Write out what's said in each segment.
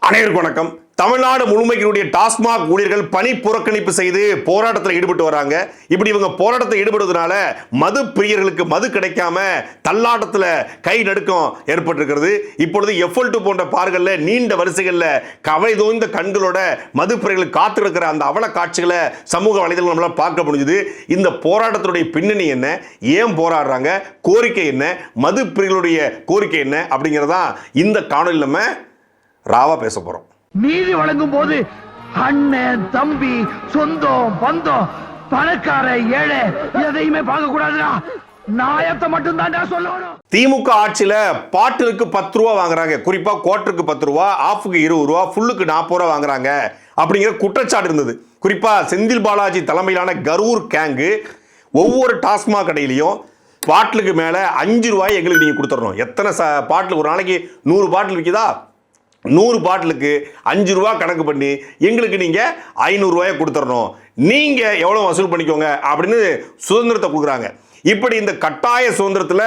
அனைவருக்கும் வணக்கம். தமிழ்நாடு முழுமைக்கினுடைய டாஸ்மாக் ஊழியர்கள் பணி புறக்கணிப்பு செய்து போராட்டத்தில் ஈடுபட்டு வராங்க. இப்படி இவங்க போராட்டத்தில் ஈடுபடுவதனால மது பிரியர்களுக்கு மது கிடைக்காம தள்ளாட்டத்தில் கை நடுக்கம் ஏற்பட்டிருக்கிறது. இப்பொழுது F2 போன்ற பார்களில் நீண்ட வரிசைகளில் கவலை தோய்ந்த கண்களோட மது பிரியர்கள் காத்து இருக்கிற அந்த அவல காட்சிகளை சமூக வலைதளம் நம்மளால் பார்க்க முடியுது. இந்த போராட்டத்தினுடைய பின்னணி என்ன, ஏன் போராடுறாங்க, கோரிக்கை என்ன, மது பிரியர்களுடைய கோரிக்கை என்ன அப்படிங்கிறதா இந்த காணொலியில் நம்ம ராவா பேச போறோம். நீதி வழங்கும் போது அண்ணன் தம்பி சொந்தம் பந்தம் பணக்கார ஏழை எதையுமே பார்க்க கூடாதுடா, நாயத்தை மட்டும் தான் சொல்லணும். திமுக ஆட்சியில பாட்டிலுக்கு 10 ரூபா வாங்குறாங்க, குறிப்பா குவார்டருக்கு 10 ரூபா, ஆஃபுக்கு 20 ரூபா, ஃபுல்லுக்கு 40 ரூபா வாங்குறாங்க அப்படிங்கிற குற்றச்சாட்டு இருந்தது. குறிப்பா செந்தில் பாலாஜி தலைமையிலான கரூர் கேங்கு ஒவ்வொரு டாஸ்மாக் கடையிலையும் பாட்டிலுக்கு மேல 5 ரூபாய் எங்களுக்கு நீங்க கொடுத்துடணும். எத்தனை பாட்டில் ஒரு நாளைக்கு 100 பாட்டில் விற்கிதா, 100 பாட்டிலுக்கு 5 ரூபா கணக்கு பண்ணி எங்களுக்கு நீங்கள் 500 ரூபாயை கொடுத்துடணும், நீங்கள் எவ்வளோ வசூல் பண்ணிக்கோங்க அப்படின்னு சுதந்திரத்தை கொடுக்குறாங்க. இப்படி இந்த கட்டாய சுதந்திரத்தில்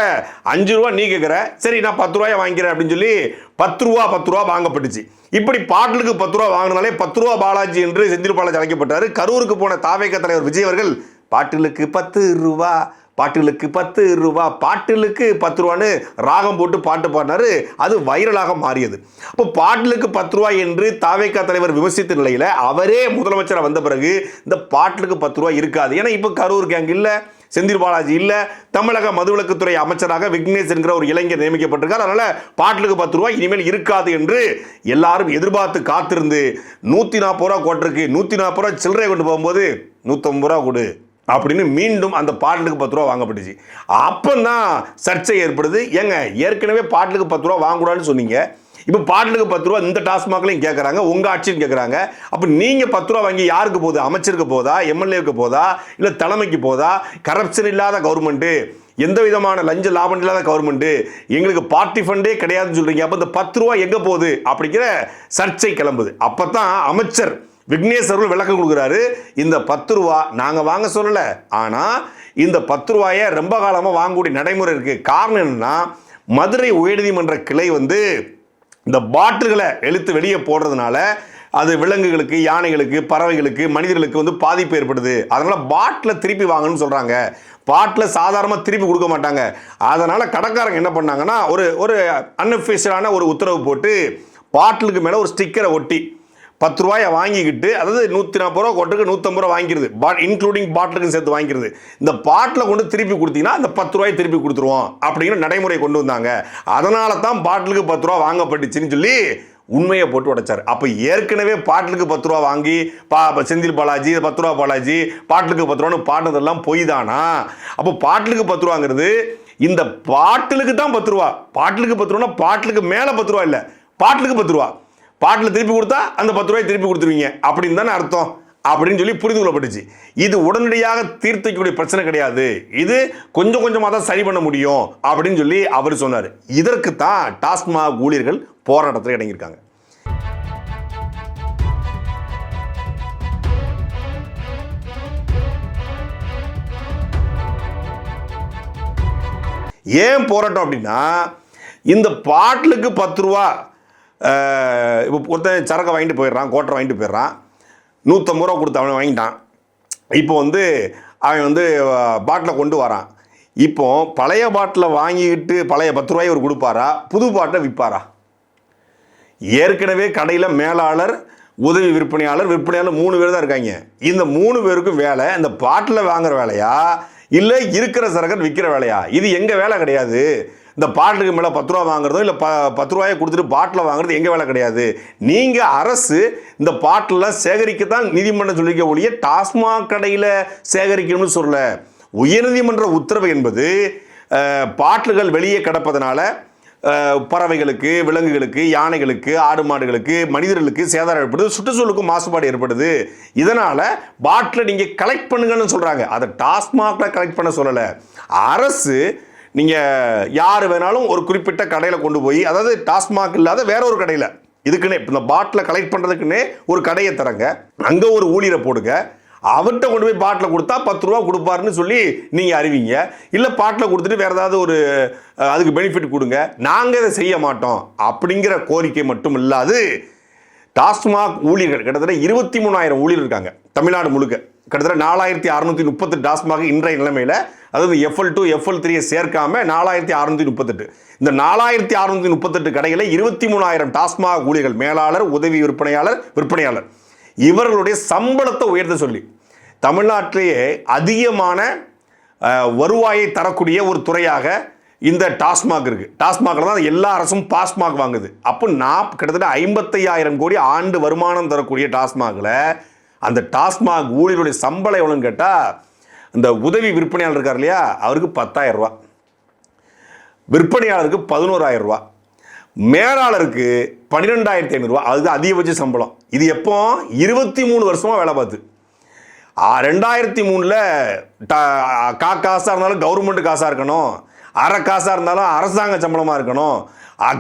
5 ரூபா நீ கேட்குற, சரி நான் 10 ரூபாயை வாங்கிக்கிறேன் அப்படின்னு சொல்லி 10 ரூபா வாங்கப்பட்டுச்சு. இப்படி பாட்டிலுக்கு 10 ரூபா வாங்கினாலே 10 ரூபா பாலாஜி என்று செந்தில் பாலாஜி அழைக்கப்பட்டார். கரூருக்கு போன தாவேக தலைவர் விஜய் அவர்கள் பாட்டிலுக்கு 10 ரூபா, பாட்டிலுக்கு 10 ரூபா, பாட்டிலுக்கு 10 ரூபான்னு ராகம் போட்டு பாட்டு பாடினாரு. அது வைரலாக மாறியது. அப்போ பாட்டிலுக்கு 10 ரூபாய் என்று தாவேகா தலைவர் விமர்சித்த நிலையில் அவரே முதலமைச்சராக வந்த பிறகு இந்த பாட்டிலுக்கு 10 ரூபாய் இருக்காது. ஏன்னா இப்போ கரூர் கேங் இல்லை, செந்தில் பாலாஜி இல்லை, தமிழக மதுவிலக்குத்துறை அமைச்சராக விக்னேஷ் என்கிற ஒரு இளைஞர் நியமிக்கப்பட்டிருக்கார். அதனால பாட்டிலுக்கு 10 ரூபாய் இனிமேல் இருக்காது என்று எல்லாரும் எதிர்பார்த்து காத்திருந்து 140 ரூபா கோட்டருக்கு 140 ரூபா சில்லறை கொண்டு போகும்போது 150 ரூபா கொடு அப்படின்னு மீண்டும் அந்த பாட்டிலுக்கு 10 ரூபா வாங்கப்பட்டுச்சு. அப்பந்தான் சர்ச்சை ஏற்படுது. ஏங்க ஏற்கனவே பாட்டிலுக்கு 10 ரூபா வாங்கக்கூடாதுன்னு சொன்னீங்க, இப்போ பாட்டிலுக்கு 10 ரூபா இந்த டாஸ்மாக்லையும் கேட்குறாங்க, உங்கள் ஆட்சியும் கேட்குறாங்க. அப்போ நீங்கள் 10 ரூபா வாங்கி யாருக்கு போகுது? அமைச்சருக்கு போதா, எம்எல்ஏவுக்கு போதா, இல்லை தலைமைக்கு போதா? கரப்ஷன் இல்லாத கவர்மெண்ட்டு, எந்த விதமான லஞ்ச லாபம் இல்லாத கவர்மெண்ட்டு, எங்களுக்கு பார்ட்டி ஃபண்டே கிடையாதுன்னு சொல்கிறீங்க. அப்போ இந்த 10 ரூபா எங்கே போகுது அப்படிங்கிற சர்ச்சை கிளம்புது. அப்போ தான் அமைச்சர் விக்னேஷ் அவர்கள் விளக்கம் கொடுக்குறாரு. இந்த 10 ரூபா நாங்கள் வாங்க சொல்லலை, ஆனால் இந்த 10 ரூபாயை ரொம்ப காலமாக வாங்கக்கூடிய நடைமுறை இருக்குது. காரணம் என்னன்னா, மதுரை உயர்நீதிமன்ற கிளை இந்த பாட்டில்களை இழுத்து வெளியே போடுறதுனால அது விலங்குகளுக்கு, யானைகளுக்கு, பறவைகளுக்கு, மனிதர்களுக்கு பாதிப்பு ஏற்படுது. அதனால் பாட்டிலை திருப்பி வாங்கணும்னு சொல்கிறாங்க. பாட்டில் சாதாரணமாக திருப்பி கொடுக்க மாட்டாங்க. அதனால் கடைக்காரங்க என்ன பண்ணாங்கன்னா ஒரு அன்அஃபிஷியலான ஒரு உத்தரவு போட்டு பாட்டிலுக்கு மேலே ஒரு ஸ்டிக்கரை ஒட்டி 10 ரூபாயை வாங்கிக்கிட்டு, அதாவது 140 ரூபா கொட்டுக்கு 150 ரூபா வாங்கிடுது, இன்க்ளூடிங் பாட்டிலுக்கு சேர்த்து வாங்கிடுது. இந்த பாட்டில் கொண்டு திருப்பி கொடுத்தீங்கன்னா அந்த 10 ரூபாயை திருப்பி கொடுத்துருவோம் அப்படிங்கிற நடைமுறை கொண்டு வந்தாங்க. அதனால தான் பாட்டிலுக்கு 10 ரூபா வாங்கப்பட்டுச்சுன்னு சொல்லி உண்மையை போட்டு உடைச்சார். அப்போ ஏற்கனவே பாட்டிலுக்கு 10 ரூபா வாங்கி செந்தில் பாலாஜி 10 ரூபா பாலாஜி பாட்டிலுக்கு 10 ரூபான்னு பாடினதெல்லாம் பொய் தானா? அப்போ பாட்டிலுக்கு 10 ரூபாங்கிறது இந்த பாட்டிலுக்கு தான் 10 ரூபா. பாட்டிலுக்கு 10 ரூபா, பாட்டிலுக்கு மேலே 10 ரூபா இல்லை, பாட்டிலுக்கு 10 ரூபா. பாட்டில் திருப்பி கொடுத்தா அந்த 10 ரூபாய் திருப்பி கொடுத்துருவீங்க அப்படின்னு தானே அர்த்தம் அப்படின்னு சொல்லி புரிந்து கொள்ளப்பட்டுச்சு. இது உடனடியாக தீர்த்துக்கூடிய பிரச்சனை கிடையாது, இது கொஞ்சம் கொஞ்சமாக தான் சரி பண்ண முடியும் அப்படின்னு சொல்லி அவர் சொன்னார். இதற்கு தான் டாஸ்மாக் ஊழியர்கள் போராட்டத்தில் இறங்கியிருக்காங்க. ஏன் போராட்டம் அப்படின்னா, இந்த பாட்டிலுக்கு 10 ரூபா, இப்போ ஒருத்தன் சரக்கை வாங்கிட்டு போயிடுறான், கோட்டரை வாங்கிட்டு போயிடுறான், 150 ரூபா கொடுத்து அவனை வாங்கிட்டான். இப்போ அவன் பாட்டிலை கொண்டு வரான். இப்போ பழைய பாட்டில் வாங்கிக்கிட்டு பழைய 10 ரூபாய் அவர் கொடுப்பாரா, புது பாட்டை விற்பாரா? ஏற்கனவே கடையில் மேலாளர், உதவி விற்பனையாளர் 3 பேர் தான் இருக்காங்க. இந்த 3 பேருக்கும் வேலை இந்த பாட்டில் வாங்குற வேலையா, இல்லை இருக்கிற சரக்கை விற்கிற வேலையா? இது எங்கள் வேலை கிடையாது. இந்த பாட்டிலுக்கு மேலே 10 ரூபா வாங்குறதோ இல்லை 10 ரூபாயை கொடுத்துட்டு பாட்டில் வாங்குறது எங்கள் வேலை கிடையாது. நீங்கள் அரசு இந்த பாட்டிலாம் சேகரிக்கத்தான் நீதிமன்றம் சொல்லிக்க ஒழிய டாஸ்மாக் கடையில் சேகரிக்கணும்னு சொல்லல. உயர்நீதிமன்ற உத்தரவு என்பது பாட்டில்கள் வெளியே கிடப்பதனால பறவைகளுக்கு, விலங்குகளுக்கு, யானைகளுக்கு, ஆடு மாடுகளுக்கு, மனிதர்களுக்கு சேதாரம் ஏற்படுது, சுற்றுச்சூழலுக்கும் மாசுபாடு ஏற்படுது. இதனால் பாட்டிலை நீங்கள் கலெக்ட் பண்ணுங்கன்னு சொல்கிறாங்க. அதை டாஸ்மாகில் கலெக்ட் பண்ண சொல்லலை. அரசு நீங்கள் யார் வேணாலும் ஒரு குறிப்பிட்ட கடையில் கொண்டு போய், அதாவது டாஸ்மாக் இல்லாத வேற ஒரு கடையில், இதுக்குன்னே இந்த பாட்டிலை கலெக்ட் பண்ணுறதுக்குன்னே ஒரு கடையை தரங்க, அங்கே ஒரு ஊழியரை போடுங்க, அவர்கிட்ட கொண்டு போய் பாட்டில் கொடுத்தா 10 ரூபா கொடுப்பாருன்னு சொல்லி நீங்கள் அறிவிங்க. இல்லை பாட்டில் கொடுத்துட்டு வேறு ஏதாவது ஒரு அதுக்கு பெனிஃபிட் கொடுங்க, நாங்கள் இதை செய்ய மாட்டோம் அப்படிங்கிற கோரிக்கை மட்டும் இல்லாது டாஸ்மாக் ஊழியர்கள் கிட்டத்தட்ட 23,000 ஊழியர் இருக்காங்க தமிழ்நாடு முழுக்க. கிட்டத்தட்ட 4,638 டாஸ்மாக் இன்றைய நிலைமையில், அதாவது FL2 FL3 சேர்க்காம 4,638. இந்த 4,638 கடைகளில் 23,000 டாஸ்மாக் ஊழியர்கள், மேலாளர், உதவி விற்பனையாளர் இவர்களுடைய சம்பளத்தை உயர்த்த சொல்லி தமிழ்நாட்டிலேயே அதிகமான வருவாயை தரக்கூடிய ஒரு துறையாக இந்த டாஸ்மாக் இருக்கு. டாஸ்மாக்ல தான் எல்லா அரசும் பாஸ்மாக் வாங்குது. அப்போ கிட்டத்தட்ட 55,000 கோடி ஆண்டு வருமானம் தரக்கூடிய டாஸ்மாக்ல அந்த டாஸ்மாக் ஊழியருடைய சம்பளம் எவ்வளோன்னு கேட்டால், இந்த உதவி விற்பனையாளர் இருக்கார் இல்லையா, அவருக்கு 10,000 ரூபா, விற்பனையாளருக்கு 11,000 ரூபா, மேலாளருக்கு 12,500 ரூபா. அதுதான் அதிகபட்ச சம்பளம். இது எப்போ 23 வருஷமா வேலை பார்த்து. 2003 காசாக இருந்தாலும் கவர்மெண்ட் காசாக இருக்கணும், அரை காசாக இருந்தாலும் அரசாங்க சம்பளமாக இருக்கணும்,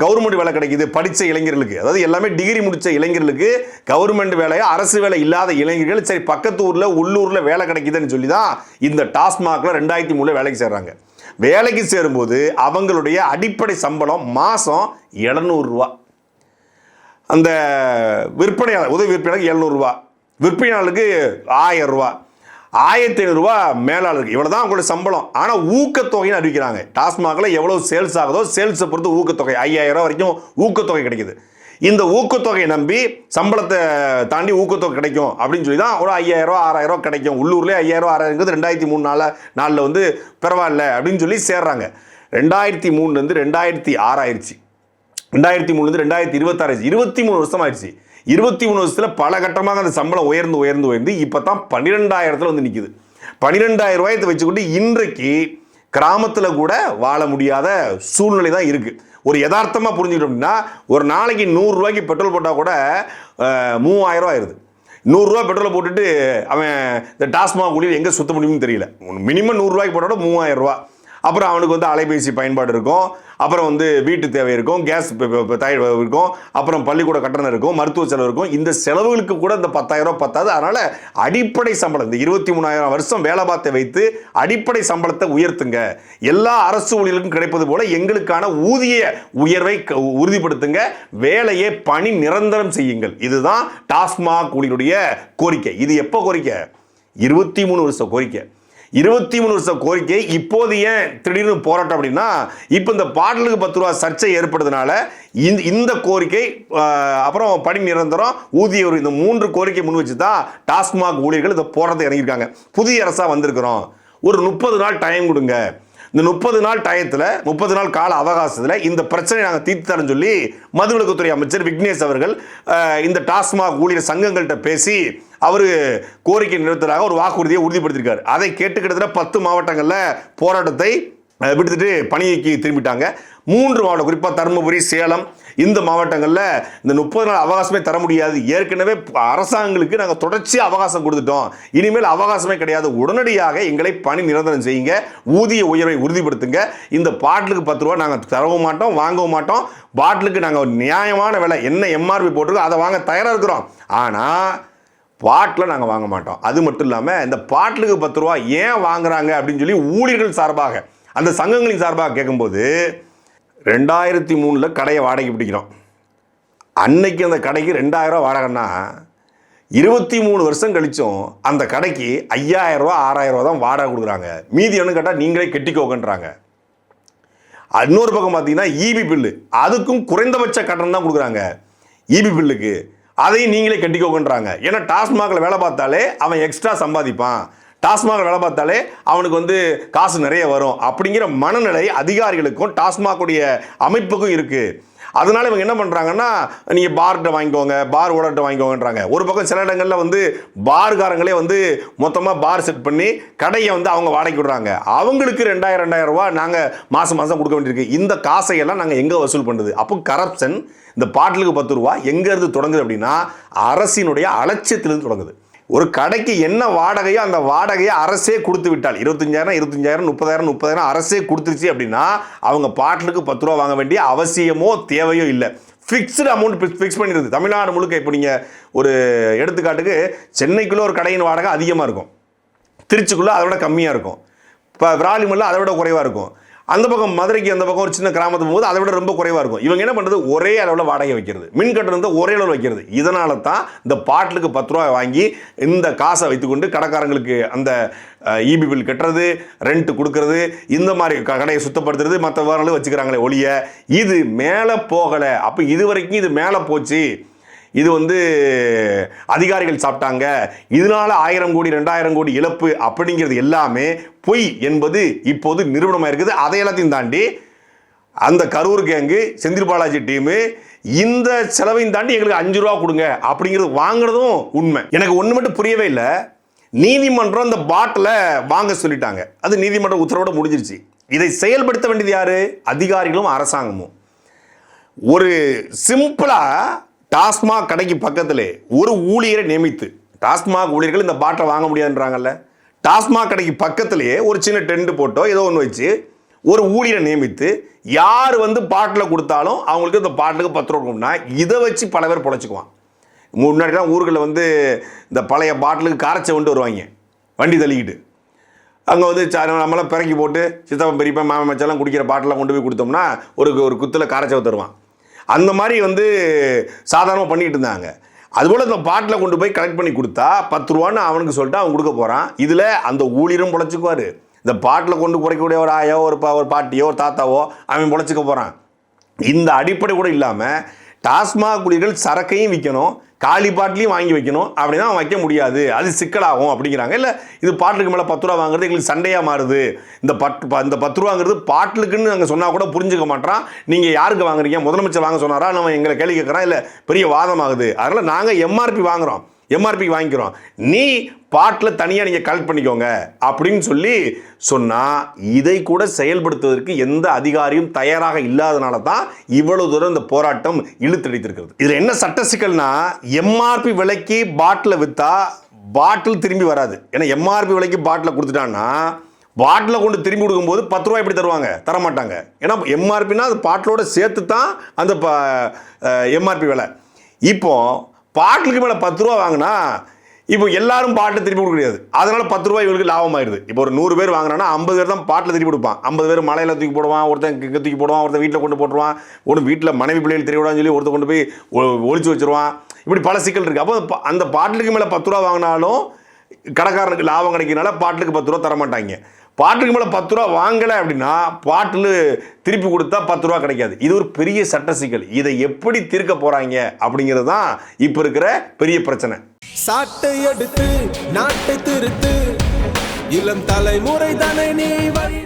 கவர்மெண்ட் வேலை கிடைக்குது படித்த இளைஞர்களுக்கு, அதாவது எல்லாமே டிகிரி முடித்த இளைஞர்களுக்கு கவர்மெண்ட் வேலையை, அரசு வேலை இல்லாத இளைஞர்கள் சரி பக்கத்து ஊரில் உள்ளூரில் வேலை கிடைக்குதுன்னு சொல்லி தான் இந்த டாஸ்மாகில் 2003 வேலைக்கு சேர்றாங்க. வேலைக்கு சேரும்போது அவங்களுடைய அடிப்படை சம்பளம் மாதம் 700 ரூபா. அந்த விற்பனையாளர், உதவி விற்பனையாளருக்கு 700 ரூபா, விற்பனையாளருக்கு 1000 ரூபா, 1500 ரூபா மேலாளருக்கு. இவ்வளோ தான் அவங்களோட சம்பளம். ஆனால் ஊக்கத்தொகைன்னு அறிவிக்கிறாங்க. டாஸ்மாகில் எவ்வளோ சேல்ஸ் ஆகுதோ சேல்ஸை பொறுத்து ஊக்கத்தொகை 5,000 ரூபா வரைக்கும் ஊக்கத்தொகை கிடைக்குது. இந்த ஊக்கத்தொகையை நம்பி சம்பளத்தை தாண்டி ஊக்கத்தொகை கிடைக்கும் அப்படின்னு சொல்லி தான் ஒரு 5,000 ரூபா 6,000 ரூபா கிடைக்கும். உள்ளூர்லேயே 5,000 ரூபா 6,000 2003 நாளில் வந்து பரவாயில்ல அப்படின்னு சொல்லி சேர்றாங்க. 2003 2006 ஆயிடுச்சு, 2003 2026 ஆயிடுச்சு, 23 வருஷம் ஆயிடுச்சு. 23 வருஷத்தில் பல கட்டமாக அந்த சம்பளம் உயர்ந்து இப்போ தான் 12,000 வந்து நிற்குது. 12,000 ரூபாயத்தை வச்சுக்கிட்டு இன்றைக்கு கிராமத்தில் கூட வாழ முடியாத சூழ்நிலை தான் இருக்குது. ஒரு யதார்த்தமாக புரிஞ்சுக்கிட்டோம் அப்படின்னா, ஒரு நாளைக்கு 100 ரூபாய்க்கு பெட்ரோல் போட்டால் கூட 3,000 ரூபா ஆயிடுது. 100 ரூபா பெட்ரோலை போட்டுட்டு அவன் இந்த டாஸ்மாக் ஊழியர் எங்கே சுத்த முடியும்னு தெரியல. மினிமம் 100 ரூபாய்க்கு போட்டால் 3,000 ரூபா. அப்புறம் அவனுக்கு வந்து அலைபேசி பயன்பாடு இருக்கும், அப்புறம் வந்து வீட்டு தேவை இருக்கும், கேஸ் இருக்கும், அப்புறம் பள்ளிக்கூட கட்டணம் இருக்கும், மருத்துவ செலவு இருக்கும். இந்த செலவுகளுக்கு கூட இந்த 10,000 ரூபா பத்தாது. அதனால் அடிப்படை சம்பளம் இந்த 23,000 வருஷம் வேலை பார்த்து வைத்து அடிப்படை சம்பளத்தை உயர்த்துங்க. எல்லா அரசு ஊழியர்களுக்கும் கிடைப்பது போல எங்களுக்கான ஊதிய உயர்வை உறுதிப்படுத்துங்க, வேலையை பணி நிரந்தரம் செய்யுங்கள். இதுதான் டாஸ்மாக் ஊழியருடைய கோரிக்கை. இது எப்போ கோரிக்கை? 23 வருஷம் கோரிக்கை. 23 வருஷம் கோரிக்கை இப்போது ஏன் திடீர்னு போராட்டம் அப்படின்னா, இப்போ இந்த பாட்டிலுக்கு 10 ரூபா சர்ச்சை ஏற்படுறதுனால இந்த கோரிக்கை, அப்புறம் பணி நிரந்தரம், ஊதிய இந்த 3 கோரிக்கை முன் வச்சு தான் டாஸ்மாக் ஊழியர்கள் இந்த போராட்டத்தை இறங்கியிருக்காங்க. புதிய அரசாக வந்திருக்கிறோம், ஒரு 30 நாள் டைம் கொடுங்க, இந்த 30 நாள் டயத்தில் 30 நாள் கால அவகாசத்தில் இந்த பிரச்சனையை நாங்கள் தீர்த்து தரேன்னு சொல்லி மதுவிலக்குத்துறை அமைச்சர் விக்னேஷ் அவர்கள் இந்த டாஸ்மாக் ஊழியர் சங்கங்கள்கிட்ட பேசி அவர் கோரிக்கை நிறைவேற்றதாக ஒரு வாக்குறுதியை உறுதிப்படுத்தியிருக்காரு. அதை கேட்டு கிட்டத்தட்ட 10 மாவட்டங்களில் போராட்டத்தை விடுத்துட்டு பணிக்கு திரும்பிட்டாங்க. 3 மாவட்டம், குறிப்பாக தருமபுரி, சேலம், இந்த மாவட்டங்களில் இந்த 30 நாள் அவகாசமே தர முடியாது, ஏற்கனவே அரசாங்கங்களுக்கு நாங்கள் தொடர்ச்சி அவகாசம் கொடுத்துட்டோம், இனிமேல் அவகாசமே கிடையாது, உடனடியாக எங்களை பணி நிரந்தரம் செய்யுங்க, ஊதிய உயர்வை உறுதிப்படுத்துங்க, இந்த பாட்டிலுக்கு 10 ரூபா நாங்கள் தரவும் மாட்டோம், வாங்கவும் மாட்டோம், பாட்டிலுக்கு நாங்கள் நியாயமான விலை என்ன MRP போட்டிருக்கோம் அதை வாங்க தயாராக இருக்கிறோம், ஆனால் பாட்டில் நாங்கள் வாங்க மாட்டோம். அது மட்டும் இல்லாமல் இந்த பாட்டிலுக்கு 10 ரூபா ஏன் வாங்குறாங்க அப்படின்னு சொல்லி ஊழியர்கள் சார்பாக, அந்த சங்கங்களின் சார்பாக கேட்கும்போது, 2003 கடையை வாடகைக்கு பிடிக்கிறோம், அன்னைக்கு அந்த கடைக்கு 2,000 ரூபா வாடகைன்னா 23 வருஷம் கழிச்சும் அந்த கடைக்கு 5,000 ரூபா 6,000 ரூபா தான் வாடகை கொடுக்குறாங்க. மீதி ஒன்று கேட்டால் நீங்களே கெட்டிக்கோங்கன்றாங்க. இன்னொரு பக்கம் பார்த்தீங்கன்னா EB பில்லு, அதுக்கும் குறைந்தபட்ச கட்டணம் தான் கொடுக்குறாங்க. EB பில்லுக்கு அதையும் நீங்களே கட்டிக்கோங்கன்றாங்க. ஏன்னா டாஸ்மாகில் வேலை பார்த்தாலே அவன் எக்ஸ்ட்ரா சம்பாதிப்பான், டாஸ்மாகில் வேலை பார்த்தாலே அவனுக்கு வந்து காசு நிறைய வரும் அப்படிங்கிற மனநிலை அதிகாரிகளுக்கும் டாஸ்மாகுடைய அமைப்புக்கும் இருக்குது. அதனால இவங்க என்ன பண்ணுறாங்கன்னா, நீங்கள் பார்கிட்ட வாங்கிக்கோங்க, பார் ஓனர்கிட்ட வாங்கிக்கோங்கன்றாங்க. ஒரு பக்கம் சில இடங்களில் வந்து பார்காரங்களே வந்து மொத்தமாக பார் செட் பண்ணி கடையை வந்து அவங்க வாடகை விடுறாங்க. அவங்களுக்கு 2,000 ரூபா நாங்கள் மாதம் கொடுக்க வேண்டியிருக்கு. இந்த காசையெல்லாம் நாங்கள் எங்கே வசூல் பண்ணுறது? அப்போ கரப்ஷன் இந்த பாட்டிலுக்கு 10 ரூபா எங்கேருந்து தொடங்குது அப்படின்னா, அரசினுடைய அலட்சியத்திலிருந்து தொடங்குது. ஒரு கடைக்கு என்ன வாடகையோ அந்த வாடகையை அரசே கொடுத்து விட்டால், 25,000 30,000 30,000 அரசே கொடுத்துருச்சு அப்படின்னா, அவங்க பாட்டிலுக்கு 10 ரூபா வாங்க வேண்டிய அவசியமோ தேவையோ இல்லை. ஃபிக்ஸ்டு அமௌண்ட் ஃபிக்ஸ் பண்ணிடுது தமிழ்நாடு முழுக்க. இப்போ நீங்கள் ஒரு எடுத்துக்காட்டுக்கு சென்னைக்குள்ளே ஒரு கடையின் வாடகை அதிகமாக இருக்கும், திருச்சிக்குள்ளே அதை விட கம்மியாக இருக்கும், இப்போ விராலிமல்ல அதை விட குறைவாக இருக்கும். அந்த பக்கம் மதுரைக்கு அந்த பக்கம் ஒரு சின்ன கிராமத்து போகும்போது அதை விட ரொம்ப குறைவாக இருக்கும். இவங்க என்ன பண்ணுறது, ஒரே அளவில் வாடகை வைக்கிறது, மின் கட்டணத்தை ஒரே அளவில் வைக்கிறது. இதனால தான் இந்த பாட்டிலுக்கு 10 ரூபா வாங்கி இந்த காசை வைத்துக்கொண்டு கடைக்காரங்களுக்கு அந்த இபி பில் கட்டுறது, ரெண்ட் கொடுக்கறது, இந்த மாதிரி கடையை சுத்தப்படுத்துறது, மற்ற விவரங்களும் வச்சுக்கிறாங்களே ஒழிய இது மேலே போகலை. அப்போ இது வரைக்கும் இது மேலே போச்சு, இது அதிகாரிகள் சாப்பிட்டாங்க, இதனால 1000 கோடி 2000 கோடி இழப்பு அப்படிங்கிறது எல்லாமே பொய் என்பது இப்போது நிரூபணமாக இருக்குது. அதை எல்லாத்தையும் தாண்டி அந்த கரூர் கேங்கு, செந்தில் பாலாஜி டீமு இந்த செலவையும் தாண்டி எங்களுக்கு 5 ரூபா கொடுங்க அப்படிங்கிறது வாங்குறதும் உண்மை. எனக்கு ஒன்று மட்டும் புரியவே இல்லை, நீதிமன்றம் இந்த பாட்டிலை வாங்க சொல்லிட்டாங்க, அது நீதிமன்ற உத்தரவோட முடிஞ்சிருச்சு. இதை செயல்படுத்த வேண்டியது யாரு? அதிகாரிகளும் அரசாங்கமும். ஒரு சிம்பிளா டாஸ்மாக் கடைக்கு பக்கத்திலே ஒரு ஊழியரை நியமித்து, டாஸ்மாக் ஊழியர்கள் இந்த பாட்டில் வாங்க முடியாதுன்றாங்கல்ல, டாஸ்மாக் கடைக்கு பக்கத்திலேயே ஒரு சின்ன டென்ட் போட்டோ ஏதோ ஒன்று வச்சு ஒரு ஊழியரை நியமித்து யார் பாட்டில் கொடுத்தாலும் அவங்களுக்கு இந்த பாட்டிலுக்கு 10 ரூபா கொடுக்கணும்னா இதை வச்சு பல பேர் பொழைச்சிக்குவான். முன்னாடிலாம் ஊர்களில் இந்த பழைய பாட்டிலுக்கு காரச்சை வருவாங்க வண்டி தள்ளிக்கிட்டு. அங்கே நம்மளாம் பிறக்கி போட்டு சித்தப்பா பெரியப்பா மாமன் மச்சாலாம் குடிக்கிற பாட்டிலாம் கொண்டு போய் கொடுத்தோம்னா ஒரு குத்தில் காரச்சவை தருவான். அந்த மாதிரி சாதாரணமாக பண்ணிகிட்டு இருந்தாங்க. அதுபோல் இந்த பாட்டில் கொண்டு போய் கலெக்ட் பண்ணி கொடுத்தா 10 ரூபான்னு அவனுக்கு சொல்லிட்டு அவன் கொடுக்க போகிறான். இதில் அந்த ஊழியரும் பொழைச்சிக்குவார், இந்த பாட்டில் கொண்டு குறைக்கக்கூடிய ஒரு ஆயோ ஒரு பாட்டியோ ஒரு தாத்தாவோ அவன் பொழைச்சிக்க போகிறான். இந்த அடிப்படை கூட இல்லாமல் டாஸ்மாக் ஊழியர்கள் சரக்கையும் விற்கணும், காலி பாட்டிலையும் வாங்கி வைக்கணும், அப்படின்னா வைக்க முடியாது, அது சிக்கலாகும் அப்படிங்கிறாங்க. இல்லை இது பாட்டிலுக்கு மேலே 10 ரூபா வாங்குறது எங்களுக்கு சண்டையாக மாறுது, இந்த 10 ரூபாங்கிறது பாட்டிலுக்குன்னு நாங்கள் சொன்னால் கூட புரிஞ்சுக்க மாட்டோம், நீங்கள் யாருக்கு வாங்குறீங்க, முதலமைச்சர் வாங்க சொன்னாரா, நம்ம எங்களை கேள்வி கேட்குறோம், இல்லை பெரிய வாதமாகுது, அதனால் நாங்கள் எம்ஆர்பி வாங்குகிறோம், எம்ஆர்பி வாங்கிக்கிறோம், நீ பாட்டில் தனியாக நீங்கள் கலெக்ட் பண்ணிக்கோங்க அப்படின்னு சொன்னால் இதை கூட செயல்படுத்துவதற்கு எந்த அதிகாரியும் தயாராக இல்லாதனால தான் இவ்வளவு தூரம் இந்த போராட்டம் இழுத்தடித்திருக்கிறது. இதில் என்ன சட்ட சிக்கல்னா, எம்ஆர்பி விலைக்கு பாட்டில் விற்றா பாட்டில் திரும்பி வராது. ஏன்னா எம்ஆர்பி விலைக்கு பாட்டில் கொடுத்துட்டான்னா பாட்டில் கொண்டு திரும்பி கொடுக்கும்போது 10 ரூபாய் எப்படி தருவாங்க, தரமாட்டாங்க. ஏன்னா எம்ஆர்பினா அது பாட்டிலோட சேர்த்து தான் அந்த எம்ஆர்பி விலை. இப்போ பாட்டிலுக்கு மேலே 10 ரூபா வாங்கினா இப்போ எல்லாரும் பாட்டில் திருப்பி கொடுக்க முடியாது, அதனால 10 ரூபாய் இவங்களுக்கு லாபமாயிருது. இப்போ ஒரு 100 பேர் வாங்கினா 50 பேர் தான் பாட்டில் திருப்பி கொடுப்பான். 50 பேர் மலையில் தூக்கி போடுவான், ஒருத்தன் தூக்கி போடுவான், ஒருத்தன் வீட்டில் கொண்டு போட்டுருவான், ஒன்று வீட்டில் மனைவி பிள்ளைகள் தெரியவிடான்னு சொல்லி ஒருத்தர் கொண்டு போய் ஒழிச்சு வச்சிருவான். இப்படி பல சிக்கல் இருக்குது. அப்போ அந்த பாட்டிலுக்கு மேலே 10 ரூபா வாங்கினாலும் கடைக்காரனுக்கு லாபம் கிடைக்கிறனால பாட்டிலுக்கு 10 ரூபா தரமாட்டாங்க. பாட்டிலுக்கு மேலே 10 ரூபா வாங்கலை அப்படின்னா பாட்டில் திருப்பி கொடுத்தா 10 ரூபா கிடைக்காது. இது ஒரு பெரிய சட்ட சிக்கல். இதை எப்படி தீர்க்க போகிறாங்க அப்படிங்கிறது தான் இப்போ இருக்கிற பெரிய பிரச்சனை. சாட்டை எடுத்து நாட்டை திருத்து, இளம் தலைமுறை தானே நீ வழி